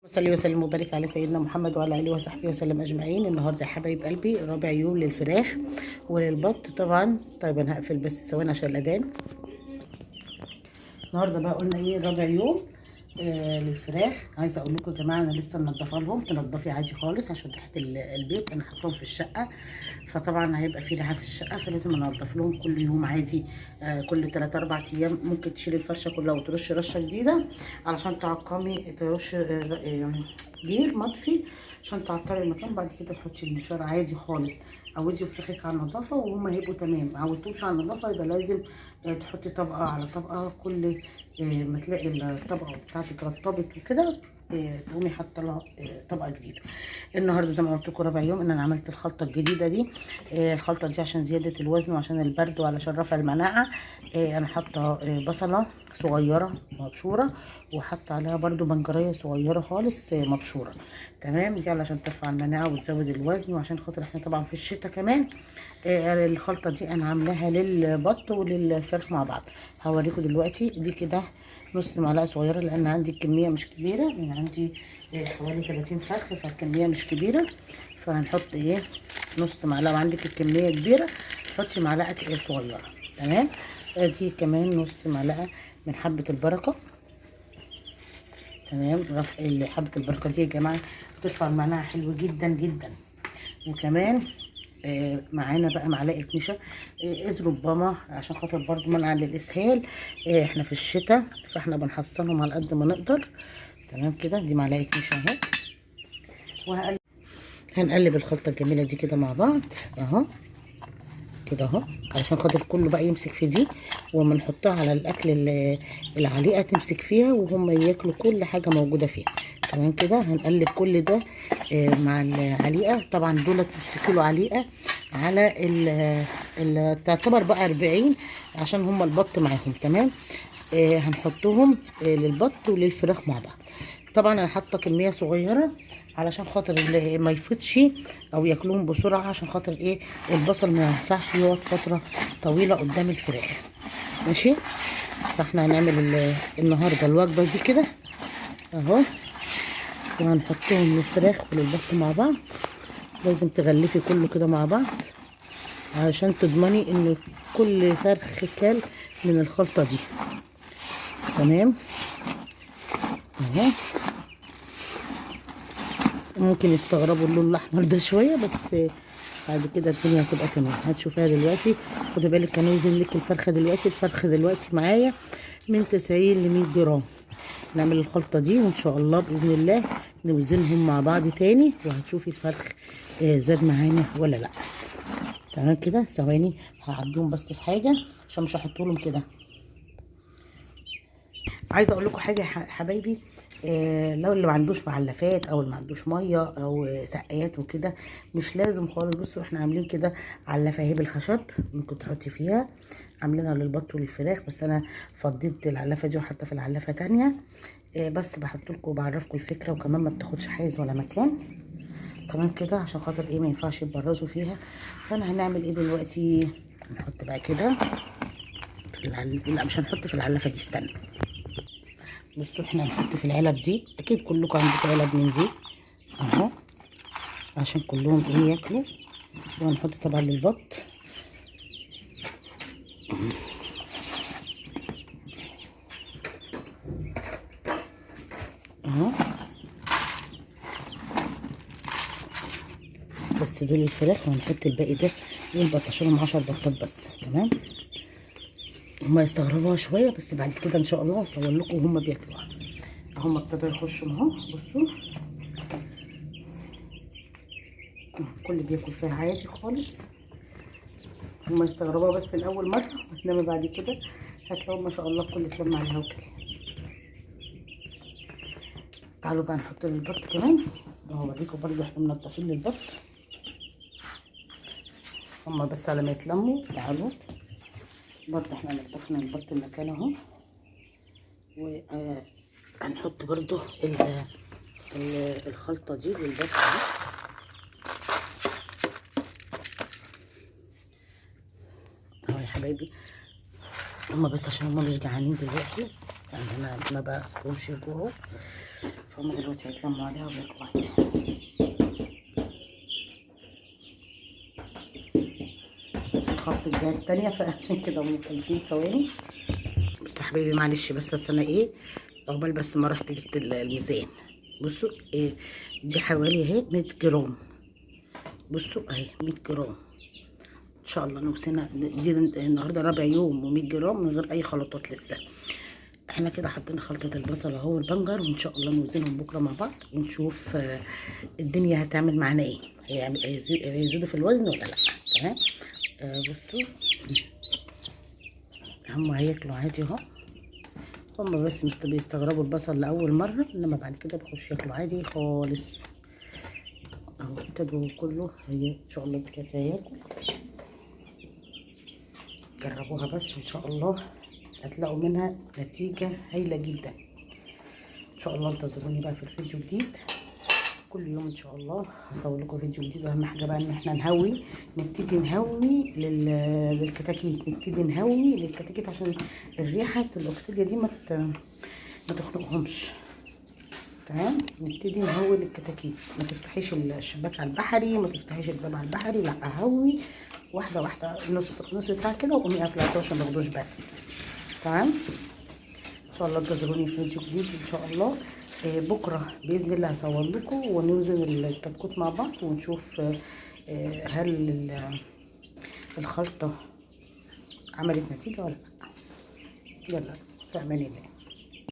صلي وسلم وبارك على سيدنا محمد وعلى اله وصحبه وسلم اجمعين. النهارده يا حبايب قلبي رابع يوم للفراخ وللبط طبعا. طيب انا هقفل بس ثواني عشان الاذان. النهارده بقى قلنا ايه رابع يوم للفراخ. عايزه اقول لكم يا جماعه انا لسه منضفه لهم. تنضفي عادي خالص عشان ريحه البيت. انا حاطهم في الشقه فطبعا هيبقى في ريحه في الشقه، فلازم انضف لهم كل يوم عادي. كل 3 4 ايام ممكن تشيلي الفرشه كلها وترش رشه جديده علشان تعقمي، ترش جير مطفي عشان تعطري المكان. بعد كده تحطي النشار عادي خالص. عودي فراخك على النظافه وهم هيبقوا تمام. ما عودتوش على النظافه يبقى لازم تحطي طبقه على طبقه. كل ما تلاقي الطبقه بتاعتك رطبت وكده تقومي حاطه لها طبقه جديده. النهارده زي ما قلت لكم رابع يوم ان انا عملت الخلطه الجديده دي. الخلطه دي عشان زياده الوزن وعشان البرد وعلشان رفع المناعه. انا حاطه بصله صغيره مبشوره وحاطه عليها برده بنجريه صغيره خالص مبشوره. تمام، دي علشان ترفع المناعه وتزود الوزن وعشان خاطر احنا طبعا في الشتاء كمان. الخلطه دي انا عاملاها للبط وللفراخ مع بعض. هوريكم دلوقتي. دي كده نص معلقه صغيره لان عندي الكميه مش كبيره، يعني عندي حوالي 30 فرخ فالكميه مش كبيره. فهنحط نص معلقه، وعندك الكميه كبيره حطي معلقه صغيره. تمام. دي كمان نص معلقه من حبه البركه. تمام. حبه البركه دي يا جماعه بترفع المناعه حلو جدا جدا. وكمان معانا بقى معلقه نشا اذ ربما عشان خاطر برضو منع للاسهال. احنا في الشتاء فاحنا بنحصنهم على قد ما نقدر. تمام كده. دي معلقه نشا اهي. هنقلب الخلطه الجميله دي كده مع بعض اهو كده اهو علشان خاطر كله بقى يمسك في دي. وما نحطها على الاكل العليقه تمسك فيها وهم ياكلوا كل حاجه موجوده فيها. تمام كده. هنقلب كل ده مع العليقه. طبعا دولت نص كيلو عليقه على تعتبر بقى 40 عشان هم البط معاهم. تمام. هنحطهم للبط وللفراخ مع بعض. طبعا انا حاطه كميه صغيره علشان خاطر اللي ما يفوتش او ياكلوهم بسرعه، عشان خاطر البصل ما ينفعش يقعد فتره طويله قدام الفراخ. ماشي. فاحنا هنعمل النهارده الوجبه دي كده اهو، وهنحطهم للفراخ وللبط مع بعض. لازم تغلفي كله كده مع بعض علشان تضمني ان كل فرخ كل من الخلطه دي. تمام اهو. ممكن يستغربوا اللون الاحمر ده شويه، بس بعد كده الدنيا هتبقى تمام. هتشوفيها دلوقتي. خدي بالك كانوا يوزن لك الفرخه دلوقتي. الفرخه دلوقتي معايا من 90 ل 100 جرام. نعمل الخلطه دي وان شاء الله باذن الله نوزنهم مع بعض تاني وهتشوفي الفرخ زاد معانا ولا لا. تمام كده. ثواني هعديهم بس في حاجه عشان مش هحطهم كده. عايزه اقول لكم حاجه يا حبايبي. لو اللي ما عندوش معلفات او اللي ما عندوش ميه او سقايات وكده مش لازم خالص. بصوا احنا عاملين كده علفه اهي بالخشب ممكن تحطي فيها. عاملينها للبط وللفراخ، بس انا فضيت العلفه دي وحاطه في العلفه تانية. بس بحط لكم وبعرفكم الفكره، وكمان ما بتاخدش حيز ولا مكان. تمام كده عشان خاطر ما ينفعش يبرزوا فيها. فانا هنعمل دلوقتي. هنحط بقى كده لا مش هنحط في العلفه دي، استنى. بصوا احنا هنحط في العلب دي. اكيد كلكم عندكم علب من دي اهو عشان كلهم ياكلوا. وهنحط طبعا للبط اهو. بس دول الفراخ وهنحط الباقي ده للبط عشان 10 بطات بس. تمام. هما يستغربوها شويه بس بعد كده ان شاء الله هصور لكم وهما بياكلوها. هما ابتدوا يخشوا اهو. بصوا كل بياكل فيها عادي خالص. هما يستغربوها بس الاول مره، انما بعد كده هتلاقوا ما شاء الله الكل اتلم عليها وكل. تعالوا بقى نحط للبط كمان. هوريكم برضو احنا منضفين للبط. هما بس على ما يتلموا. تعالوا برضو احنا نضفنا البط المكان اهو. وهنحط برضو الخلطه دي للبط اهو اهو يا حبايبي. هما بس عشان هما مش جعانين دلوقتي، يعني انا ما بسيبهمش يجوعوا. فهم دلوقتي هيتلموا عليها وياكلوا عادي. في خط الجهه التانيه فعشان كده هم خايفين. ثواني بصوا حبايبي معلش، بس اصل انا ايه عقبال بس ما رحت جبت الميزان. بصوا ايه دي حوالي اهي 100 جرام. بصوا اهي 100 جرام ان شاء الله نوصلنا. دي النهارده رابع يوم و100 جرام من غير اي خلطات لسه. احنا كده حطينا خلطه البصل اهو والبنجر، وان شاء الله نوزنهم بكره مع بعض ونشوف الدنيا هتعمل معانا ايه، هيزيدوا في الوزن ولا لا. تمام. بصوا هم هياكلوا عادي اهو. هم بس بيستغربوا البصل لاول مره، انما بعد كده بيخشوا ياكلوا عادي خالص اهو. ابتدوا كله هي ان شاء الله دلوقتي هياكل. جربوها بس وان شاء الله هتلاقوا منها نتيجه هايله جدا ان شاء الله. انتظروني بقى في الفيديو جديد كل يوم ان شاء الله هصور لكم فيديو جديد. واهم حاجه بقى ان احنا نبتدي نهوي للكتاكيت. نبتدي نهوي للكتاكيت عشان الريحه الاكسده دي ما تخنقهمش. تمام. نبتدي نهوي للكتاكيت. ما تفتحيش الشباك على البحري، ما تفتحيش الباب على البحري، لا هوي واحده واحده نص ساعه كده وقومي قافله عشان ما تاخدوش بالك. تمام. ان شاء الله انتظروني في فيديو جديد ان شاء الله. بكره باذن الله هصور لكم ونوزن الكتكوت مع بعض ونشوف هل الخلطه عملت نتيجه ولا لا. يلا في امان الله.